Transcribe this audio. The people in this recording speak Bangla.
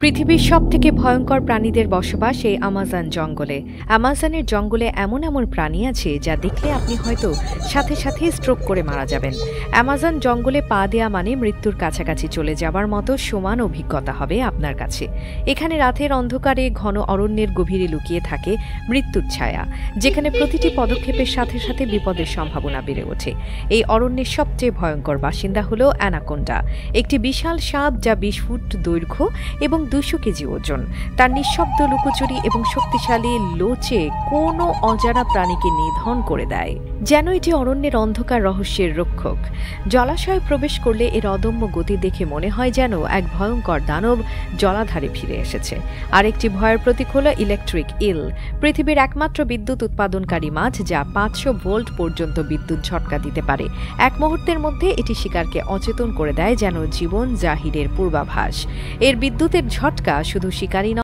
পৃথিবীর সবথেকে ভয়ঙ্কর প্রাণীদের বসবাস এই আমাজন জঙ্গলে। আমাজনের জঙ্গলে এমন এমন প্রাণী আছে যা দেখলে আপনি হয়তো সাথে সাথে স্ট্রোক করে মারা যাবেন। আমাজন জঙ্গলে পা দেয়া মানে মৃত্যুর কাছাকাছি চলে যাওয়ার মতো সমান অভিজ্ঞতা হবে আপনার কাছে। এখানে রাতের অন্ধকারে ঘন অরণ্যের গভীরে লুকিয়ে থাকে মৃত্যুর ছায়া, যেখানে প্রতিটি পদক্ষেপের সাথে সাথে বিপদের সম্ভাবনা বেড়ে ওঠে। এই অরণ্যের সবচেয়ে ভয়ঙ্কর বাসিন্দা হলো অ্যানাকোন্ডা, একটি বিশাল সাপ যা ২০ ফুট দৈর্ঘ্য এবং ২০০ কেজি ওজন। তার নিঃশব্দ লুকোচুরি এবং শক্তিশালী লোচে কোনো অজানা প্রাণীকে নিধন করে দেয়, যেন এটি অরণ্যের অন্ধকার রহস্যের রক্ষক। জলাশয়ে প্রবেশ করলে এর অদম্য গতি দেখে মনে হয় যেন এক ভয়ঙ্কর দানব জলাধারে ফিরে এসেছে। আরেকটি ভয়ের প্রতীক হল ইলেকট্রিক ইল, পৃথিবীর একমাত্র বিদ্যুৎ উৎপাদনকারী মাছ যা ৫০০ ভোল্ট পর্যন্ত বিদ্যুৎ ঝটকা দিতে পারে। এক মুহূর্তের মধ্যে এটি শিকারকে অচেতন করে দেয়, যেন জীবন জাহিরের পূর্বাভাস। এর বিদ্যুতের ঝটকা শুধু শিকারই নয়,